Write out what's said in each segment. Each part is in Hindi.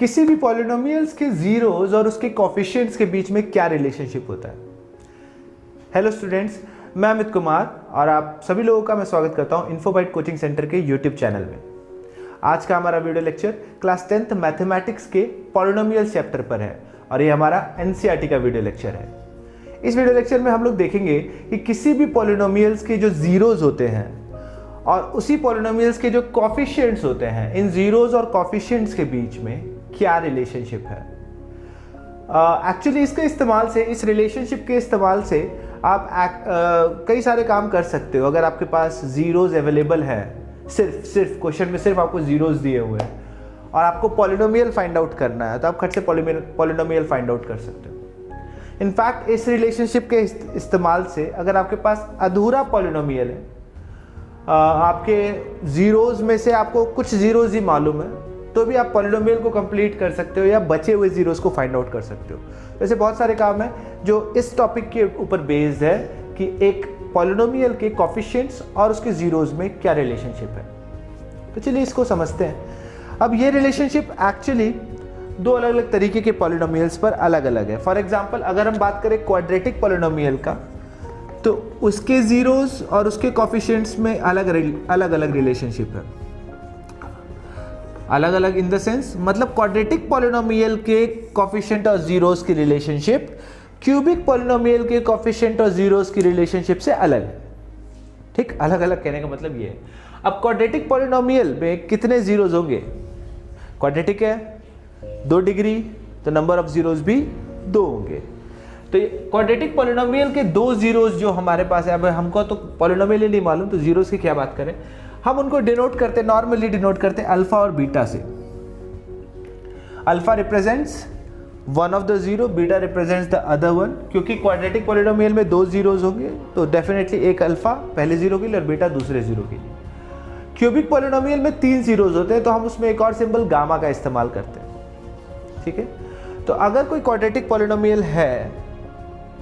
किसी भी पॉलिनोमियल्स के जीरोस और उसके कोफिशिएंट्स के बीच में क्या रिलेशनशिप होता है। हेलो स्टूडेंट्स, मैं अमित कुमार और आप सभी लोगों का मैं स्वागत करता हूं इन्फोबाइट कोचिंग सेंटर के यूट्यूब चैनल में। आज का हमारा video lecture class 10th mathematics के पॉलिनोमियल चैप्टर पर है और ये हमारा एनसीईआरटी का वीडियो लेक्चर है। इस वीडियो लेक्चर में हम लोग देखेंगे कि किसी भी पॉलिनोमियल्स के जो जीरोस होते हैं और उसी पॉलिनोमियल्स के जो कोफिशिएंट्स होते हैं, इन जीरोस और कोफिशिएंट्स के बीच में क्या रिलेशनशिप है। एक्चुअली इसके इस्तेमाल से, इस रिलेशनशिप के इस्तेमाल से आप कई सारे काम कर सकते हो। अगर आपके पास जीरोस अवेलेबल है, सिर्फ क्वेश्चन में सिर्फ आपको जीरोस दिए हुए हैं और आपको पॉलिनोमियल फाइंड आउट करना है, तो आप खट से पॉलिनोमियल फाइंड आउट कर सकते हो। इनफैक्ट इस रिलेशनशिप के इस्तेमाल से अगर आपके पास अधूरा पॉलिनोमियल है, आपके जीरोस में से आपको कुछ जीरोस ही मालूम है, तो भी आप पॉलिनोमियल को कंप्लीट कर सकते हो या बचे हुए जीरोस को फाइंड आउट कर सकते हो। वैसे बहुत सारे काम हैं जो इस टॉपिक के ऊपर बेस्ड है कि एक पॉलिनोमियल के कोफिशिएंट्स और उसके जीरोस में क्या रिलेशनशिप है। तो चलिए इसको समझते हैं। अब ये रिलेशनशिप एक्चुअली दो अलग अलग तरीके के पॉलिनोमियल्स पर अलग अलग है। फॉर एग्जांपल अगर हम बात करें क्वाड्रेटिक पॉलिनोमियल का, तो उसके जीरोस और उसके कोफिशिएंट्स में अलग अलग रिलेशनशिप है। अलग अलग इन द सेंस, मतलब क्वाड्रेटिक पॉलिनोमियल के कोफिशिएंट और जीरोस की रिलेशनशिप क्यूबिक पॉलिनोमियल के कोफिशिएंट और जीरोस की रिलेशनशिप से अलग है। ठीक, अलग अलग कहने का मतलब ये है। अब क्वाड्रेटिक पॉलिनोमियल में कितने जीरोस होंगे? क्वाड्रेटिक है 2 डिग्री, तो नंबर ऑफ जीरोस भी 2 होंगे। तो क्वाड्रेटिक पॉलिनोमियल के 2 जीरोस जो हमारे पास है, अब हमको तो पॉलिनोमियल ही नहीं मालूम, तो जीरोस की क्या बात करें। हम उनको डिनोट करते, नॉर्मली डिनोट करते अल्फा और बीटा से। Alpha represents one of the zero, beta represents the other one. क्योंकि क्वाड्रेटिक पॉलिनोमियल में 2 जीरोस होंगे, तो डेफिनेटली एक अल्फा पहले जीरो के लिए और बीटा दूसरे जीरो के लिए। क्यूबिक पॉलिनोमियल में 3 जीरोस होते हैं, तो हम उसमें एक और सिंबल गामा का इस्तेमाल करते हैं। ठीक है, तो अगर कोई क्वाड्रेटिक पॉलिनोमियल है,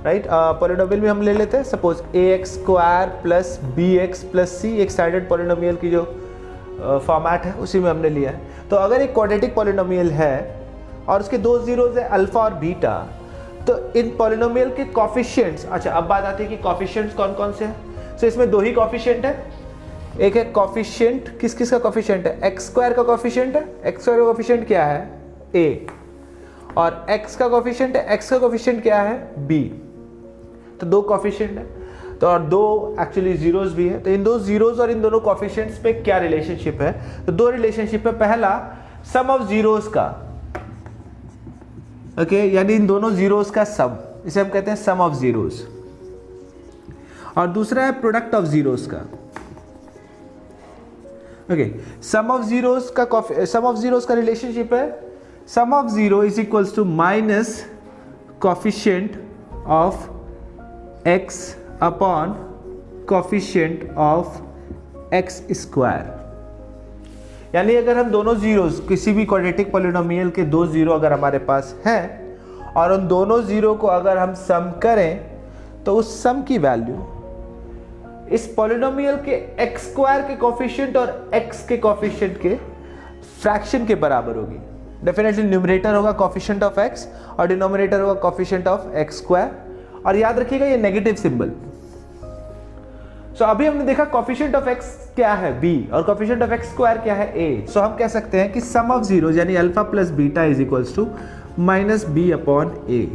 राइट, पॉलिनोमियल में हम ले लेते हैं suppose ax² plus bx plus c, एक स्टैंडर्ड पॉलिनोमियल की जो फॉर्मेट है उसी में हमने लिया है। तो अगर एक क्वाड्रेटिक पॉलिनोमियल है और उसके 2 जीरोस है अल्फा और बीटा, तो इन पॉलिनोमियल के कोफिशिएंट्स, अच्छा अब बात आती है कि कोफिशिएंट्स कौन कौन से हैं। सो इसमें 2 ही कोफिशिएंट है। एक है कोफिशिएंट, किस का कोफिशिएंट है? x² का कोफिशिएंट है। x² का कोफिशिएंट क्या है? a। और x का कोफिशिएंट है, x का कोफिशिएंट क्या है? b। तो 2 कोफिशिएंट है, तो और 2 एक्चुअली जीरोस भी है। तो इन 2 जीरोस और इन दोनों कोफिशिएंट्स पे क्या रिलेशनशिप है? तो 2 रिलेशनशिप है। पहला सम ऑफ जीरोस का, ओके, यानी इन दोनों जीरोस का सम, इसे हम कहते हैं सम ऑफ जीरोस। और दूसरा है प्रोडक्ट ऑफ जीरोस का। ओके, सम ऑफ जीरोस का रिलेशनशिप है sum of zero is equals to minus coefficient of x upon coefficient of x²। यानी अगर हम दोनों जीरोस, किसी भी क्वाड्रेटिक पॉलिनोमियल के 2 जीरो अगर हमारे पास हैं और उन दोनों जीरो को अगर हम सम करें, तो उस सम की वैल्यू इस पॉलिनोमियल के x² के कोफिशिएंट और x के कोफिशिएंट के फ्रैक्शन के बराबर होगी। डेफिनेटली न्यूमरेटर होगा कोफिशिएंट ऑफ x और डिनोमिनेटर होगा कोफिशिएंट ऑफ x²। और याद रखिएगा ये नेगेटिव सिंबल। सो अभी हमने देखा कोफिशिएंट ऑफ x क्या है? b, और कोफिशिएंट ऑफ x² क्या है? a। सो हम कह सकते हैं कि सम ऑफ जीरो यानी alpha plus beta is equals to minus b upon a।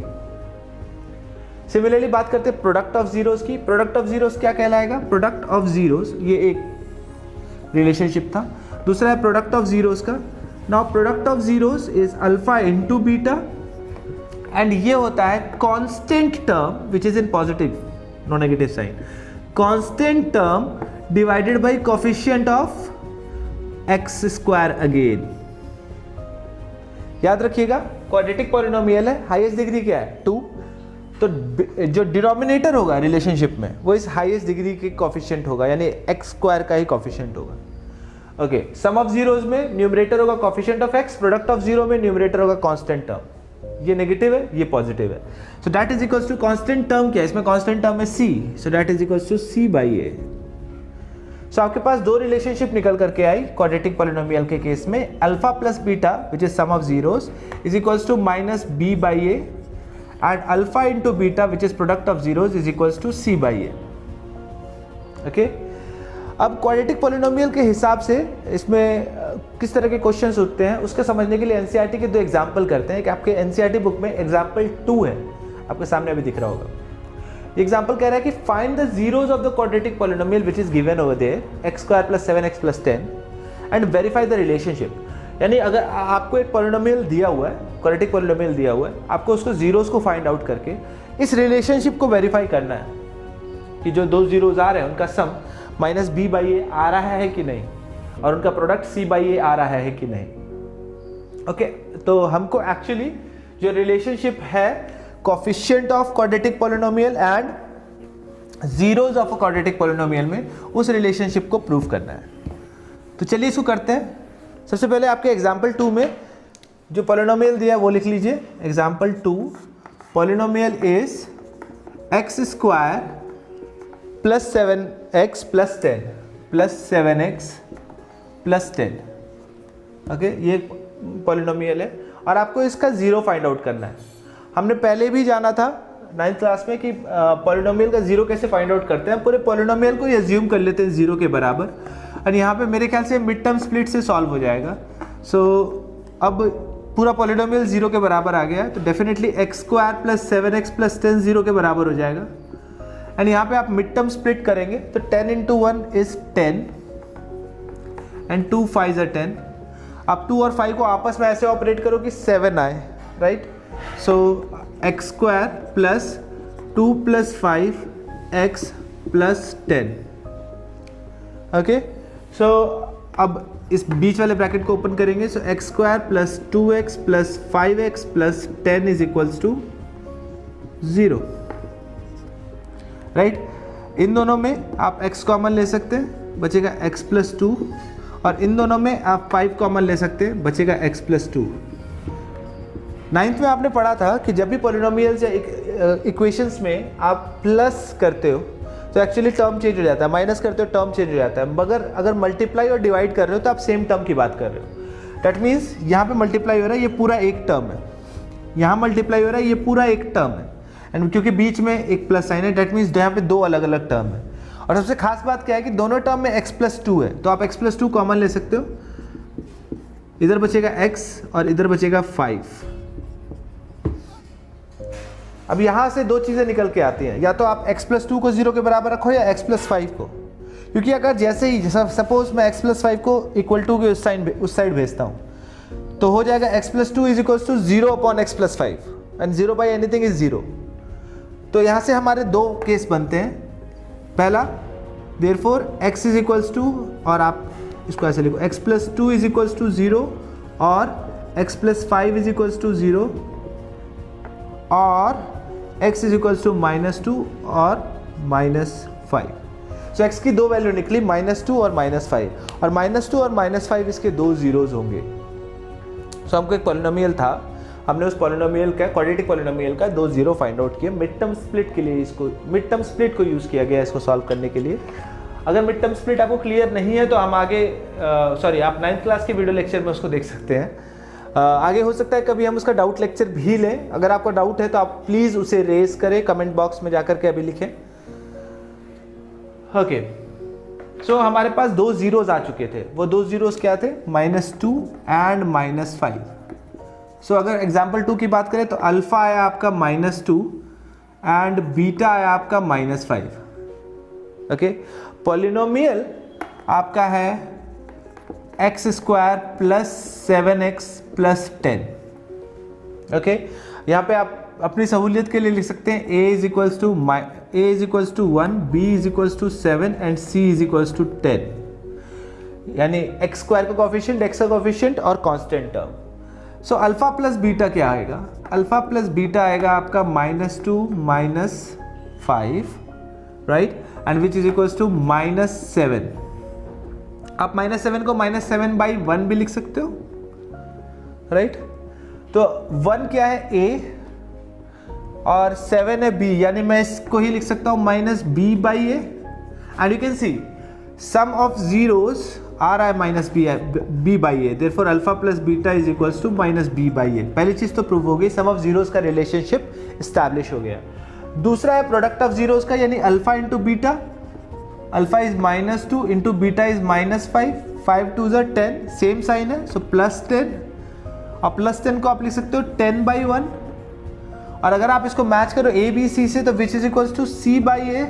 Similarly बात करते हैं प्रोडक्ट ऑफ जीरोस की। प्रोडक्ट ऑफ जीरोस क्या कहलाएगा? प्रोडक्ट ऑफ जीरोस, ये एक रिलेशनशिप था। दूसरा है प्रोडक्ट ऑफ जीरोस का। Now product of zeros is alpha into beta, and ये होता है constant term which is in positive, no negative sign, constant term divided by coefficient of x² again. याद रखिएगा क्वाड्रेटिक पॉलिनोमियल है, हाईएस्ट डिग्री क्या है? 2। तो जो डिनोमिनेटर होगा रिलेशनशिप में वो इस हाईएस्ट डिग्री के कोफिशिएंट होगा, यानी x² का ही कोफिशिएंट होगा। ओके, सम ऑफ जीरोस में न्यूमरेटर होगा coefficient of x, product of zero में न्यूमरेटर होगा कांस्टेंट टर्म। ये नेगेटिव है, ये पॉजिटिव है। So that is equals to constant term क्या है? इसमें कांस्टेंट टर्म है c, so that is equals to c by a। So आपके पास दो रिलेशनशिप निकल करके आई क्वाड्रेटिक पॉलिनोमियल के केस में, alpha plus beta which is sum of zeros is equals to minus B by A and alpha into beta which is product of zeros is equals to C by A. Okay, अब क्वाड्रेटिक पॉलिनोमियल के हिसाब से इसमें किस तरह के क्वेश्चंस उठते हैं उसके समझने के लिए एनसीईआरटी के दो एग्जाम्पल करते हैं कि आपके एनसीईआरटी बुक में एग्जाम्पल 2 है, आपके सामने अभी दिख रहा होगा। एग्जाम्पल कह रहा है कि find the zeros of the quadratic polynomial which is given over there X square plus 7x plus 10 and verify the relationship. यानी अगर आपको एक पॉलिनोमियल दिया हुआ है, क्वाड्रेटिक पॉलिनोमियल दिया हुआ है, आपको उसको जीरोस को फाइंड आउट करके इस रिलेशनशिप को वेरीफाई करना है कि जो दो जीरोस आ रहे हैं उनका सम माइनस बी बाई ए आ रहा है कि नहीं और उनका प्रोडक्ट सी बाई ए आ रहा है कि नहीं। ओके, तो हमको एक्चुअली जो रिलेशनशिप है coefficient of quadratic polynomial and zeros of a quadratic polynomial में उस रिलेशनशिप को प्रूव करना है। तो चलिए इसको करते हैं। सबसे पहले आपके एग्जाम्पल 2 में जो पॉलिनोमियल दिया है वो लिख लीजिए। Example 2, polynomial is x square plus 7x plus 10 plus 7x plus 10। Okay, ये पॉलिनोमियल है और आपको इसका जीरो फाइंड आउट करना है। हमने पहले भी जाना था 9th क्लास में कि पॉलिनोमियल का जीरो कैसे फाइंड आउट करते हैं। पूरे पॉलिनोमियल को एज्यूम कर लेते हैं जीरो के बराबर और यहाँ पे मेरे ख्याल से मिड टर्म स्प्लिट से सॉल्व हो जाएगा। सो अब पूरा पॉलिनोमियल जीरो के बराबर आ गया है तो definitely x square plus 7x plus 10 zero के बराबर हो जाएगा। एंड यहाँ पे आप मिड टर्म स्प्लिट करेंगे तो 10 इंटू 1 इज 10 एंड 2 5 are 10। अब 2 और 5 को आपस में ऐसे ऑपरेट करो कि 7 आए, right. So x square plus 2 plus 5x plus 10। Okay, so अब इस बीच वाले ब्रैकेट को ओपन करेंगे। So x square plus 2x plus 5x plus 10 is equals to 0, right. इन दोनों में आप x कॉमन ले सकते हैं, बचेगा x प्लस 2 और इन दोनों में आप 5 कॉमन ले सकते हैं, बचेगा x प्लस 2। 9th में आपने पढ़ा था कि जब भी पॉलिनोमियल्स या इक्वेशंस में आप प्लस करते हो तो एक्चुअली टर्म चेंज हो जाता है, माइनस करते हो टर्म चेंज हो जाता है, मगर अगर मल्टीप्लाई और डिवाइड कर रहे हो तो आप सेम टर्म की बात कर रहे हो। दैट मीन्स यहाँ पे मल्टीप्लाई हो रहा है, ये पूरा एक टर्म है, यहाँ मल्टीप्लाई हो रहा है, ये पूरा एक टर्म है एंड क्योंकि बीच में एक प्लस साइन है दैट मीन्स यहाँ पे दो अलग अलग टर्म है। और सबसे खास बात क्या है कि दोनों टर्म में x प्लस 2 है तो आप x प्लस 2 कॉमन ले सकते हो, इधर बचेगा x और इधर बचेगा 5। अब यहां से दो चीजें निकल के आती हैं, या तो आप x प्लस 2 को 0 के बराबर रखो या x प्लस 5 को, क्योंकि अगर जैसे ही सपोज मैं x प्लस 5 को इक्वल टू के उस साइड भेजता हूं तो हो जाएगा x plus 2 is equal to 0 upon x plus 5 and 0 by anything is 0। तो यहां से हमारे दो केस बनते हैं। पहला, therefore x is equals to, और आप इसको ऐसे लिखो, x plus 2 is equals to 0 और x plus 5 is equals to 0 और x इज इक्वल्स टू -2 और -5। सो x की दो वैल्यू निकली, -2 और -5, और -2 और -5 इसके दो जीरोज होंगे। सो हमको एक पॉलिनोमियल था, हमने उस पॉलिनोमियल का, क्वाड्रेटिक पॉलिनोमियल का दो जीरो फाइंड आउट किया। मिड टर्म स्प्लिट के लिए इसको, मिड टर्म स्प्लिट को यूज़ किया गया इसको सॉल्व करने के लिए। अगर मिड टर्म स्प्लिट आपको क्लियर नहीं है तो हम आगे आप 9th क्लास के वीडियो लेक्चर में उसको देख सकते हैं। आगे हो सकता है कभी हम उसका डाउट लेक्चर भी लें। अगर आपका डाउट है तो आप प्लीज़ उसे रेज करें, कमेंट बॉक्स में जाकर के अभी लिखें। ओके, सो हमारे पास दो जीरोज आ चुके थे। वो दो जीरोज क्या थे? -2 एंड -5। सो अगर एग्जाम्पल 2 की बात करें तो अल्फा आया आपका -2 एंड बीटा आया आपका -5। ओके, पॉलिनोमियल आपका है x square plus 7x plus 10। Okay, यहाँ पे आप अपनी सहूलियत के लिए लिख सकते हैं a is equals to 1, b is equals to 7 and c is equals to 10। यानी एक्स स्क्वायर का कोफिशिएंट, एक्स का कोफिशिएंट और constant term. So alpha plus beta क्या आएगा? अल्फा प्लस बीटा आएगा आपका -2 -5, right, and which is equals to -7। आप -7 को -7/1 भी लिख सकते हो, राइट। तो 1 क्या है? a और 7 है b, यानी मैं इसको ही लिख सकता हूँ -b/a। And you can see sum of zeros are I minus B by a, therefore alpha plus beta is equals to minus B by a. पहली चीज तो प्रूव हो गई, सम ऑफ जीरोस का रिलेशनशिप स्टैब्लिश हो गया। दूसरा है प्रोडक्ट ऑफ जीरोस का, यानी alpha into beta, alpha is -2 into beta is -5, 5 2 ज़ा 10, सेम साइन है, सो +10, और +10 को आप लिख सकते हो 10/1, और अगर आप इसको मैच करो ए बी सी से तो which is equals to C by a,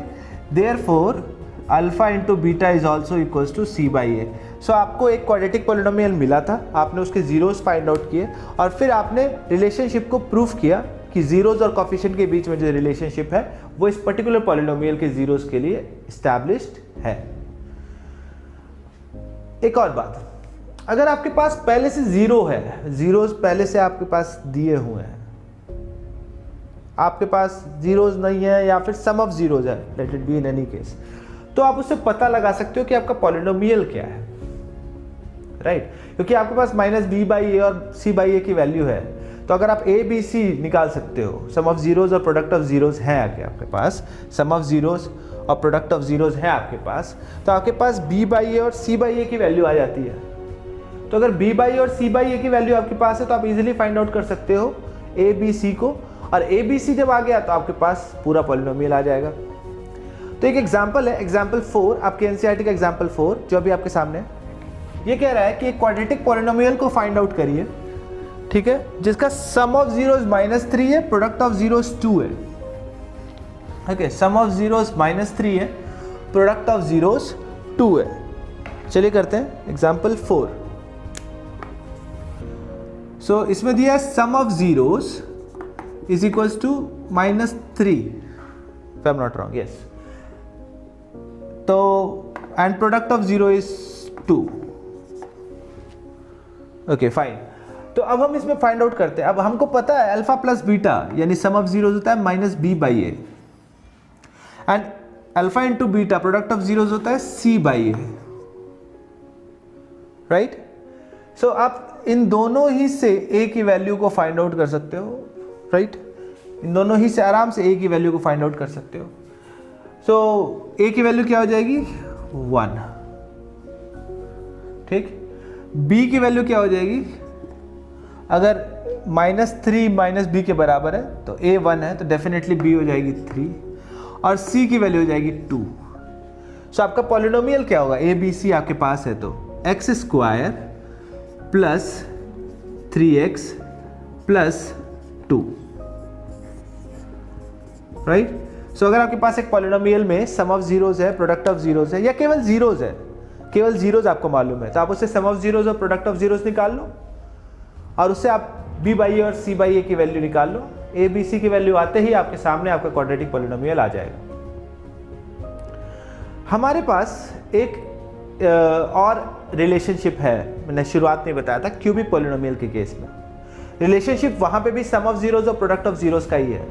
therefore alpha into beta is also equals to C by a. So आपको एक क्वाड्रेटिक पॉलिनोमियल मिला था, आपने उसके जीरोस फाइंड आउट किए और फिर आपने रिलेशनशिप को प्रूफ किया कि जीरोस और कोफिशिएंट के बीच में जो रिलेशनशिप है वो इस पर्टिकुलर पॉलिनोमियल के जीरोस के लिए एस्टैब्लिश्ड है। एक और बात, अगर आपके पास पहले से जीरो है, जीरोस पहले से आपके पास दिए हुए हैं, आपके पास जीरोस नहीं है या फिर सम ऑफ जीरोस है, let it be in any case, तो आप उससे पता लगा सकते हो कि आपका पॉलिनोमियल क्या है, राइट? क्योंकि आपके पास -b/a और c/a की वैल्यू है, तो अगर आप a b c निकाल सकते हो, सम ऑफ जीरोस और प्रोडक्ट ऑफ जीरोस है आपके पास, सम ऑफ जीरोस और प्रोडक्ट ऑफ जीरोस है आपके पास, तो आपके पास b/a और c/a की वैल्यू आ जाती है। तो अगर b/a और c/a की वैल्यू आपके पास है तो आप इजीली फाइंड आउट कर सकते हो a b c को, और a b c जब आ गया तो आपके पास पूरा पॉलिनोमियल आ जाएगा। तो एक एग्जांपल है, एग्जांपल 4, आपके एनसीईआरटी का एग्जांपल 4 जो अभी आपके सामने है, ये कह रहा है कि एक क्वाड्रेटिक पॉलिनोमियल को फाइंड आउट करिए, ठीक है, जिसका सम ऑफ जीरोस -3 है, प्रोडक्ट ऑफ जीरोस 2 है। ओके, सम ऑफ जीरोस -3 है, प्रोडक्ट ऑफ जीरोस 2 है। चलिए करते हैं एग्जांपल 4। सो इसमें दिया है sum of zeros is equals to -3, if I am not wrong, yes. तो and product of zero is 2। Okay fine, तो अब हम इसमें फाइंड आउट करते हैं। अब हमको पता है अल्फा प्लस बीटा यानी सम ऑफ जीरोस होता है -b/a, and alpha into beta product of zeros होता है c/a, राइट? सो आप इन दोनों ही से a की वैल्यू को फाइंड आउट कर सकते हो, राइट? इन दोनों ही से आराम से a की वैल्यू को फाइंड आउट कर सकते हो। सो a की वैल्यू क्या हो जाएगी? 1, ठीक। b की वैल्यू क्या हो जाएगी? अगर -3 - b के बराबर है तो a 1 है, तो डेफिनेटली b हो जाएगी 3, और c की वैल्यू हो जाएगी 2। सो आपका पॉलिनोमियल क्या होगा? a b c आपके पास है तो x² plus 3x plus 2, right? सो अगर आपके पास एक पॉलिनोमियल में सम ऑफ जीरोस है, प्रोडक्ट ऑफ जीरोस है, या केवल जीरोस है, केवल जीरोस आपको मालूम है, तो आप उससे सम ऑफ जीरोस और प्रोडक्ट ऑफ जीरोस निकाल लो, और उससे आप b/a और c/a की वैल्यू निकाल लो। a b c की वैल्यू आते ही आपके सामने आपका क्वाड्रेटिक पॉलिनोमियल आ जाएगा। हमारे पास एक और रिलेशनशिप है, मैंने शुरुआत में बताया था, क्यूबिक पॉलिनोमियल के केस में रिलेशनशिप वहां पे भी सम ऑफ जीरोस और प्रोडक्ट ऑफ जीरोस का ही है।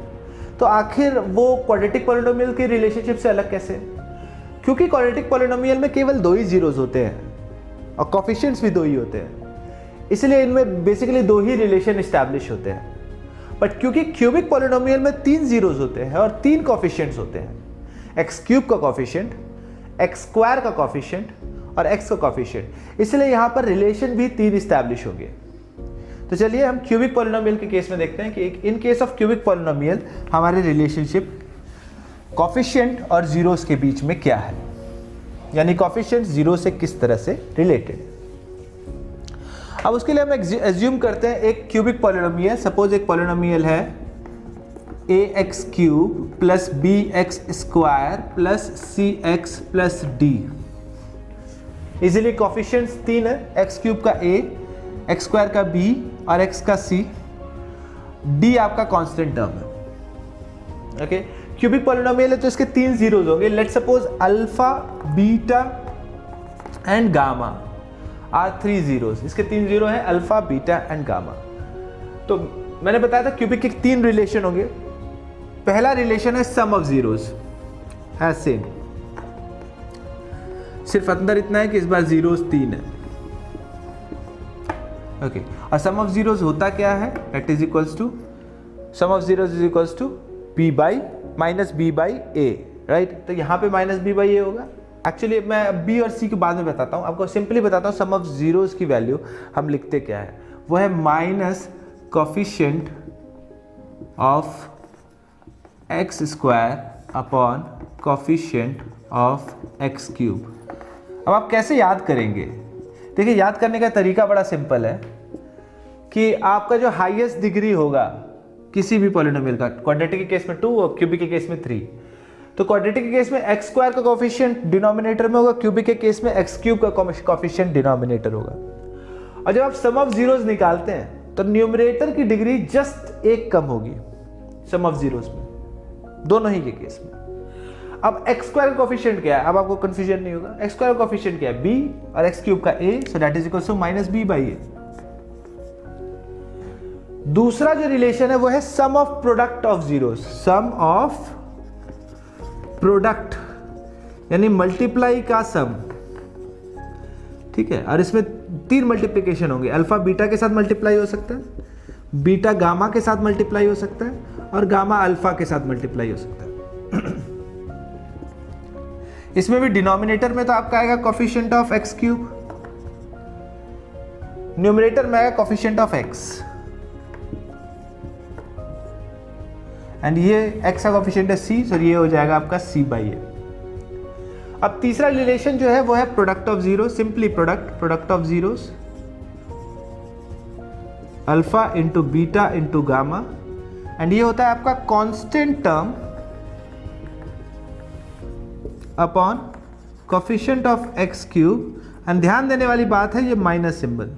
तो आखिर वो क्वाड्रेटिक पॉलिनोमियल के रिलेशनशिप से अलग कैसे? क्योंकि क्वाड्रेटिक पॉलिनोमियल में केवल 2 ही जीरोस होते हैं और कोफिशिएंट्स भी 2 ही होते हैं, इसलिए इनमें बेसिकली 2 ही रिलेशन एस्टैब्लिश होते हैं। बट क्योंकि क्यूबिक पॉलिनोमियल में 3 जीरोस होते हैं और 3 कोफिशिएंट्स होते हैं, x³ का कोफिशिएंट, x² का कोफिशिएंट और x का कोफिशिएंट, इसलिए यहाँ पर रिलेशन भी 3 एस्टैब्लिश हो गए। तो चलिए हम क्यूबिक पॉलिनोमियल के केस में देखते हैं कि इन केस ऑफ क्यूबिक पॉलिनोमियल हमारे रिलेशनशिप कोफिशिएंट और जीरोस के बीच में क्या है, यानी कोफिशिएंट जीरो से किस तरह से रिलेटेड। अब उसके लिए हम एज्यूम करते हैं एक क्यूबिक पॉलिनोमियल, सपोज एक पॉलिनोमियल है ax³ plus bx² plus cx plus d। Easily coefficients 3 है, x³ का a, x² का b और x का c, d आपका कांस्टेंट टर्म है। ओके, क्यूबिक पॉलिनोमियल है तो इसके 3 जीरोस होंगे। Let's suppose alpha, beta and gamma are 3 zeros. इसके 3 जीरो हैं, अल्फा, बीटा एंड गामा। तो मैंने बताया था क्यूबिक के 3 रिलेशन होंगे। पहला रिलेशन है सम ऑफ जीरोस, है सेम, सिर्फ अंदर इतना है कि इस बार जीरोस 3 है। ओके, और सम ऑफ जीरोस होता क्या है? That is equals to sum of zeros is equals to b/-b/a, right? तो यहाँ पे -b/a होगा एक्चुअली मैं बी और सी के बाद में बताता हूँ, आपको सिंपली बताता हूँ। सम ऑफ जीरोस की वैल्यू हम लिखते क्या है, वो है minus coefficient of x square upon coefficient of x cube. अब आप कैसे याद करेंगे? देखिए, याद करने का तरीका बड़ा सिंपल है कि आपका जो हाईएस्ट डिग्री होगा किसी भी पॉलिनोमियल का, क्वाड्रेटिक के केस में 2 और क्यूबिक के केस में 3, तो क्वाड्रेटिक के केस में एक्स स्क्वायर का कोफिशिएंट डिनोमिनेटर में होगा, क्यूबिक के केस में एक्स क्यूब का कोफिशिएंट डिनोमिनेटर होगा। और जब आप सम ऑफ जीरोस निकालते हैं तो न्यूमरेटर की डिग्री जस्ट 1 कम होगी सम ऑफ जीरोस में, दोनों ही के केस में। अब एक्स स्क्वायर का कोफिशिएंट क्या है, अब आपको कंफ्यूजन नहीं होगा। एक्स स्क्वायर का कोफिशिएंट क्या है, b, और एक्स क्यूब का a, so that is equal to minus b by a। दूसरा जो रिलेशन है वो है sum of product of zeros, sum of product यानी मल्टीप्लाई का सम, ठीक है। और इसमें 3 मल्टीप्लिकेशन होंगे, अल्फा बीटा के साथ मल्टीप्लाई हो सकता है, बीटा गामा के साथ मल्टीप्लाई हो सकता है, और गामा अल्फा के साथ मल्टीप्लाई हो सकता है। इसमें भी डिनोमिनेटर में तो आपका आएगा coefficient of x cube, numerator में आएगा कोफिशिएंट ऑफ एक्स, एंड ये एक्स का कोफिशिएंट है सी, सो ये हो जाएगा आपका सी बाई ए। अब तीसरा रिलेशन जो है वो है product of zero, simply product of zeros, alpha into beta into gamma, and ये होता है आपका constant term upon coefficient of x cube. And ध्यान देने वाली बात है ये माइनस सिंबल।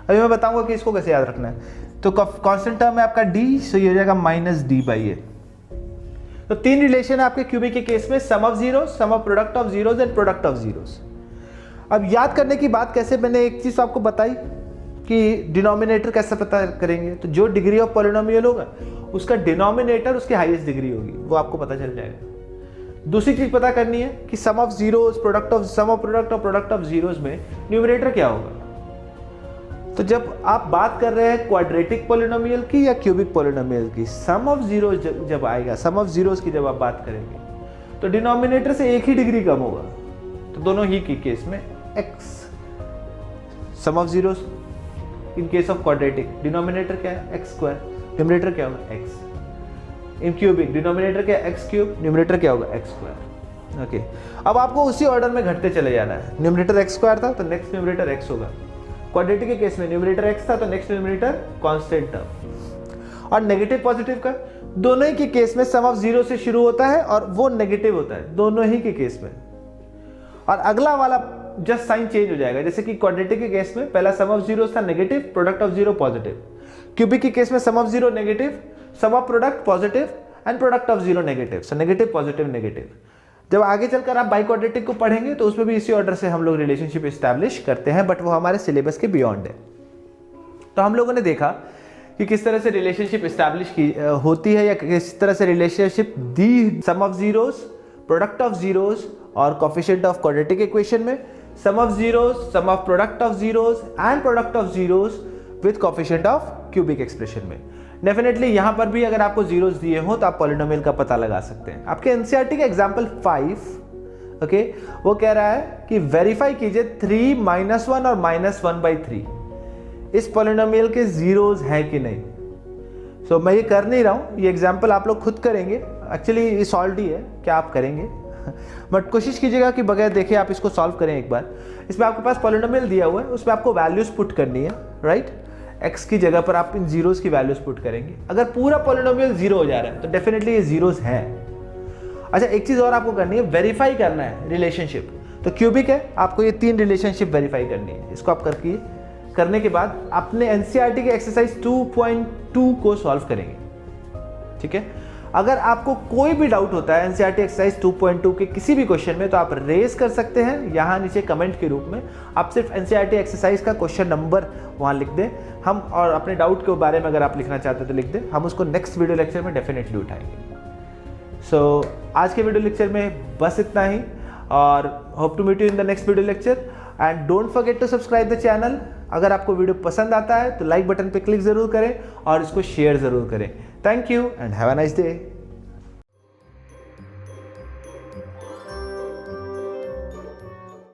अभी मैं बताऊंगा कि इसको कैसे याद रखना है। तो कांस्टेंट टर्म है आपका d, सो ये हो जाएगा माइनस डी बाई ए। तो 3 रिलेशन है आपके क्यूबिक के केस में, sum of zero, sum of product of zeros and product of zeros. अब याद करने की बात कैसे, मैंने एक चीज आपको बताई कि डिनोमिनेटर कैसे पता करेंगे। तो जो डिग्री ऑफ पॉलिनोमियल होगा उसका डिनोमिनेटर उसकी हाईएस्ट डिग्री होगी, वो आपको पता चल जाएगा। दूसरी चीज पता करनी है कि sum of zeros, product of sum of product और प्रोडक्ट ऑफ जीरोस में न्यूमरेटर क्या होगा। तो जब आप बात कर रहे हैं क्वाड्रेटिक पॉलिनोमियल की या क्यूबिक पॉलिनोमियल की, सम ऑफ जीरोस जब आएगा, सम ऑफ जीरोस की जब आप बात करेंगे तो डिनोमिनेटर से 1 ही डिग्री कम होगा। तो दोनों ही के केस में x, sum of zeros in case of quadratic denominator क्या है x स्क्वायर, न्यूमरेटर क्या होगा x। इन क्यूबिक डिनोमिनेटर क्या है x क्यूब, न्यूमरेटर क्या होगा x स्क्वायर। ओके, अब आपको उसी ऑर्डर में घटते चले जाना है। न्यूमरेटर x स्क्वायर था तो नेक्स्ट न्यूमरेटर x होगा। क्वाड्रेटिक के केस में न्यूमरेटर x था तो नेक्स्ट न्यूमरेटर कांस्टेंट टर्म। और नेगेटिव पॉजिटिव का दोनों ही के केस में सम ऑफ जीरो से शुरू होता है और वो नेगेटिव होता है दोनों ही के केस में। और अगला वाला जस्ट साइन चेंज हो जाएगा, जैसे कि क्वाड्रेटिक के केस में पहला सम ऑफ जीरो था negative, product of zero positive. Cubic के केस में sum of zero negative, sum of product positive and product of zero negative, so negative positive negative. जब आगे चलकर आप बाई क्वाड्रेटिक को पढ़ेंगे तो उसमें भी इसी ऑर्डर से हम लोग रिलेशनशिप एस्टैब्लिश करते हैं, बट वो हमारे सिलेबस के बियॉन्ड है। तो हम लोगों ने देखा कि किस तरह से रिलेशनशिप एस्टैब्लिश की होती है या किस तरह से रिलेशनशिप दी sum of zeros, product of zeros और कोफिशिएंट ऑफ क्वाड्रेटिक इक्वेशन में, sum of zeros, sum of product of zeros and product of zeros with coefficient of cubic expression में। डेफिनेटली यहाँ पर भी अगर आपको जीरोस दिए हो तो आप पॉलिनोमियल का पता लगा सकते हैं। आपके एनसीईआरटी का एग्जाम्पल 5 ओके, वो कह रहा है कि वेरीफाई कीजिए 3 -1 और -1/3 इस पॉलिनोमियल के जीरोस हैं कि नहीं। सो मैं ये कर नहीं रहा हूँ, ये एग्जाम्पल आप लोग खुद करेंगे। एक्चुअली ये सॉल्व ही है, क्या आप करेंगे बट कोशिश कीजिएगा कि बगैर देखे आप इसको सॉल्व करें एक बार। इसमें आपके पास पॉलिनोमियल दिया हुआ है, उसमें आपको वैल्यूज पुट करनी है, राइट। x की जगह पर आप इन जीरोस की वैल्यूज पुट करेंगे। अगर पूरा पॉलिनोमियल जीरो हो जा रहा है तो डेफिनेटली ये जीरोस हैं। अच्छा, एक चीज और आपको करनी है, वेरीफाई करना है रिलेशनशिप। तो क्यूबिक है, आपको ये 3 रिलेशनशिप वेरीफाई करनी है। इसको आप करने के बाद अपने एनसीईआरटी के एक्सरसाइज 2.2 को सॉल्व करेंगे, ठीक है। अगर आपको कोई भी डाउट होता है एनसीईआरटी एक्सरसाइज 2.2 के किसी भी क्वेश्चन में तो आप रेज कर सकते हैं यहाँ नीचे कमेंट के रूप में। आप सिर्फ एनसीईआरटी एक्सरसाइज का क्वेश्चन नंबर वहाँ लिख दें, हम और अपने डाउट के बारे में अगर आप लिखना चाहते हैं तो लिख दें, हम उसको नेक्स्ट वीडियो लेक्चर में डेफिनेटली उठाएंगे। सो आज के वीडियो लेक्चर में बस इतना ही, और hope to meet you in the next video lecture. And don't forget to subscribe the channel. अगर आपको वीडियो पसंद आता है तो लाइक बटन पे क्लिक जरूर करें और इसको शेयर जरूर करें। Thank you and have a nice day.